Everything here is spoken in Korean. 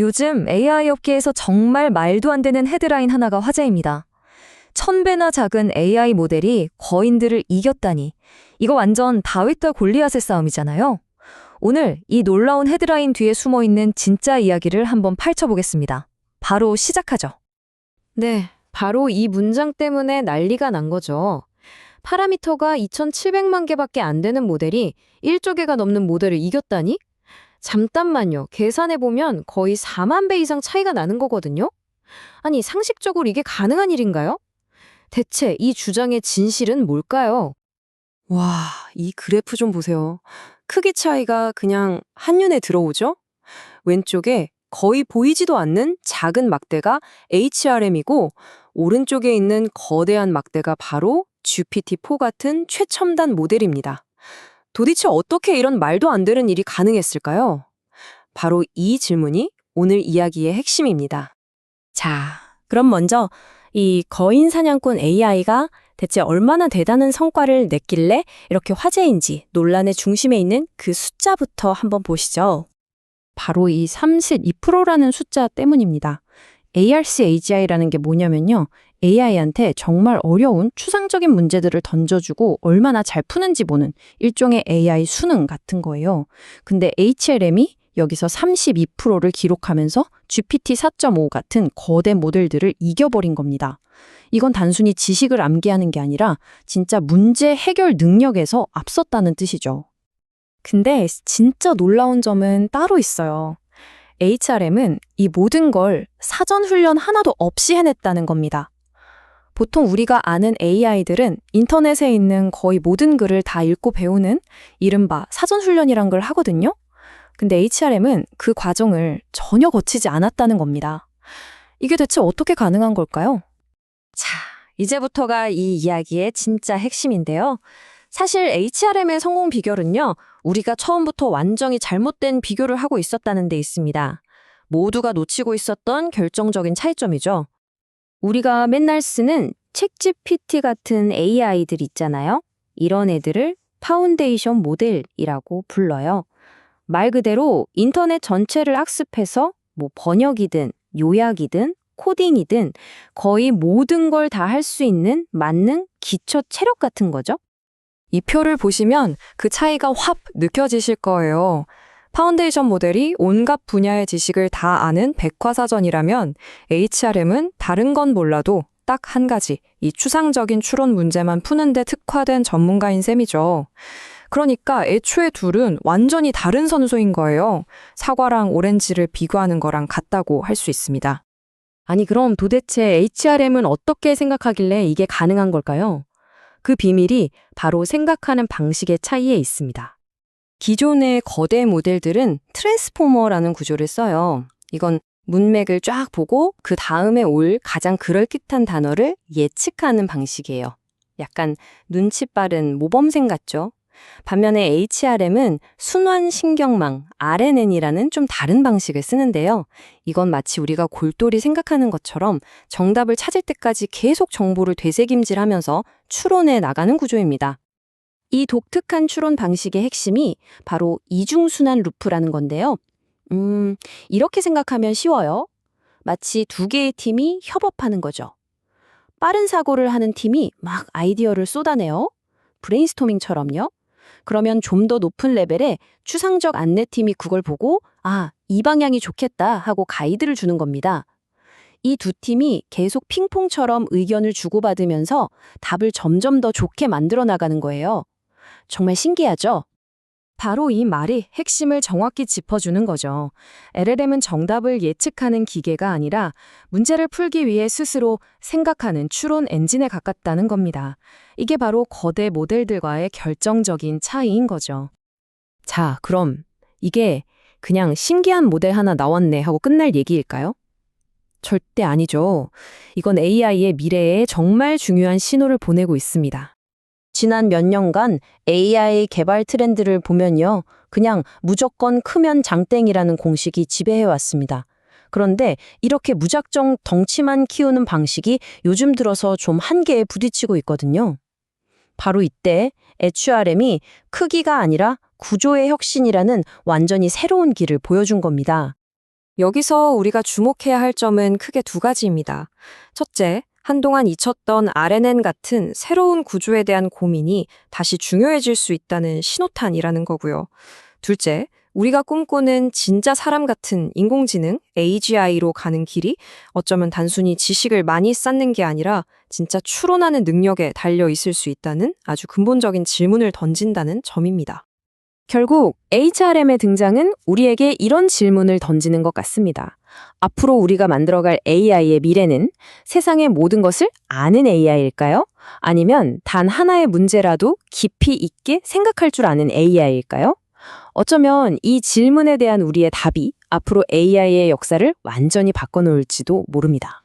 요즘 AI 업계에서 정말 말도 안 되는 헤드라인 하나가 화제입니다. 1000배나 작은 AI 모델이 거인들을 이겼다니. 이거 완전 다윗과 골리앗의 싸움이잖아요. 오늘 이 놀라운 헤드라인 뒤에 숨어 있는 진짜 이야기를 한번 펼쳐보겠습니다. 바로 시작하죠. 네, 바로 이 문장 때문에 난리가 난 거죠. 파라미터가 2,700만 개밖에 안 되는 모델이 1조 개가 넘는 모델을 이겼다니? 잠깐만요. 계산해보면 거의 4만 배 이상 차이가 나는 거거든요? 아니, 상식적으로 이게 가능한 일인가요? 대체 이 주장의 진실은 뭘까요? 와, 이 그래프 좀 보세요. 크기 차이가 그냥 한눈에 들어오죠? 왼쪽에 거의 보이지도 않는 작은 막대가 HRM이고, 오른쪽에 있는 거대한 막대가 바로 GPT-4 같은 최첨단 모델입니다. 도대체 어떻게 이런 말도 안 되는 일이 가능했을까요? 바로 이 질문이 오늘 이야기의 핵심입니다. 자, 그럼 먼저 이 거인 사냥꾼 AI가 대체 얼마나 대단한 성과를 냈길래 이렇게 화제인지 논란의 중심에 있는 그 숫자부터 한번 보시죠. 바로 이 32%라는 숫자 때문입니다. ARC-AGI라는 게 뭐냐면요. AI한테 정말 어려운 추상적인 문제들을 던져주고 얼마나 잘 푸는지 보는 일종의 AI 수능 같은 거예요. 근데 HLM이 여기서 32%를 기록하면서 GPT 4.5 같은 거대 모델들을 이겨버린 겁니다. 이건 단순히 지식을 암기하는 게 아니라 진짜 문제 해결 능력에서 앞섰다는 뜻이죠. 근데 진짜 놀라운 점은 따로 있어요. HRM은 이 모든 걸 사전 훈련 하나도 없이 해냈다는 겁니다. 보통 우리가 아는 AI들은 인터넷에 있는 거의 모든 글을 다 읽고 배우는 이른바 사전 훈련이란 걸 하거든요. 근데 HRM은 그 과정을 전혀 거치지 않았다는 겁니다. 이게 대체 어떻게 가능한 걸까요? 자, 이제부터가 이 이야기의 진짜 핵심인데요. 사실 HRM의 성공 비결은요, 우리가 처음부터 완전히 잘못된 비교를 하고 있었다는 데 있습니다. 모두가 놓치고 있었던 결정적인 차이점이죠. 우리가 맨날 쓰는 챗GPT 같은 AI들 있잖아요. 이런 애들을 파운데이션 모델이라고 불러요. 말 그대로 인터넷 전체를 학습해서 번역이든 요약이든 코딩이든 거의 모든 걸 다 할 수 있는 만능 기초 체력 같은 거죠. 이 표를 보시면 그 차이가 확 느껴지실 거예요. 파운데이션 모델이 온갖 분야의 지식을 다 아는 백과사전이라면 HRM은 다른 건 몰라도 딱 한 가지, 이 추상적인 추론 문제만 푸는데 특화된 전문가인 셈이죠. 그러니까 애초에 둘은 완전히 다른 선소인 거예요. 사과랑 오렌지를 비교하는 거랑 같다고 할 수 있습니다. 아니, 그럼 도대체 HRM은 어떻게 생각하길래 이게 가능한 걸까요? 그 비밀이 바로 생각하는 방식의 차이에 있습니다. 기존의 거대 모델들은 트랜스포머라는 구조를 써요. 이건 문맥을 쫙 보고 그 다음에 올 가장 그럴듯한 단어를 예측하는 방식이에요. 약간 눈치 빠른 모범생 같죠? 반면에 HRM은 순환신경망, RNN이라는 좀 다른 방식을 쓰는데요. 이건 마치 우리가 골똘히 생각하는 것처럼 정답을 찾을 때까지 계속 정보를 되새김질하면서 추론해 나가는 구조입니다. 이 독특한 추론 방식의 핵심이 바로 이중순환 루프라는 건데요. 이렇게 생각하면 쉬워요. 마치 두 개의 팀이 협업하는 거죠. 빠른 사고를 하는 팀이 막 아이디어를 쏟아내요. 브레인스토밍처럼요. 그러면 좀 더 높은 레벨의 추상적 안내팀이 그걸 보고 이 방향이 좋겠다 하고 가이드를 주는 겁니다. 이 두 팀이 계속 핑퐁처럼 의견을 주고받으면서 답을 점점 더 좋게 만들어 나가는 거예요. 정말 신기하죠? 바로 이 말이 핵심을 정확히 짚어주는 거죠. LLM은 정답을 예측하는 기계가 아니라 문제를 풀기 위해 스스로 생각하는 추론 엔진에 가깝다는 겁니다. 이게 바로 거대 모델들과의 결정적인 차이인 거죠. 자, 그럼 이게 그냥 신기한 모델 하나 나왔네 하고 끝날 얘기일까요? 절대 아니죠. 이건 AI의 미래에 정말 중요한 신호를 보내고 있습니다. 지난 몇 년간 AI 개발 트렌드를 보면요. 그냥 무조건 크면 장땡이라는 공식이 지배해왔습니다. 그런데 이렇게 무작정 덩치만 키우는 방식이 요즘 들어서 좀 한계에 부딪히고 있거든요. 바로 이때 HRM이 크기가 아니라 구조의 혁신이라는 완전히 새로운 길을 보여준 겁니다. 여기서 우리가 주목해야 할 점은 크게 두 가지입니다. 첫째, 한동안 잊혔던 RNN 같은 새로운 구조에 대한 고민이 다시 중요해질 수 있다는 신호탄이라는 거고요. 둘째, 우리가 꿈꾸는 진짜 사람 같은 인공지능 AGI로 가는 길이 어쩌면 단순히 지식을 많이 쌓는 게 아니라 진짜 추론하는 능력에 달려 있을 수 있다는 아주 근본적인 질문을 던진다는 점입니다. 결국 HRM의 등장은 우리에게 이런 질문을 던지는 것 같습니다. 앞으로 우리가 만들어갈 AI의 미래는 세상의 모든 것을 아는 AI일까요? 아니면 단 하나의 문제라도 깊이 있게 생각할 줄 아는 AI일까요? 어쩌면 이 질문에 대한 우리의 답이 앞으로 AI의 역사를 완전히 바꿔놓을지도 모릅니다.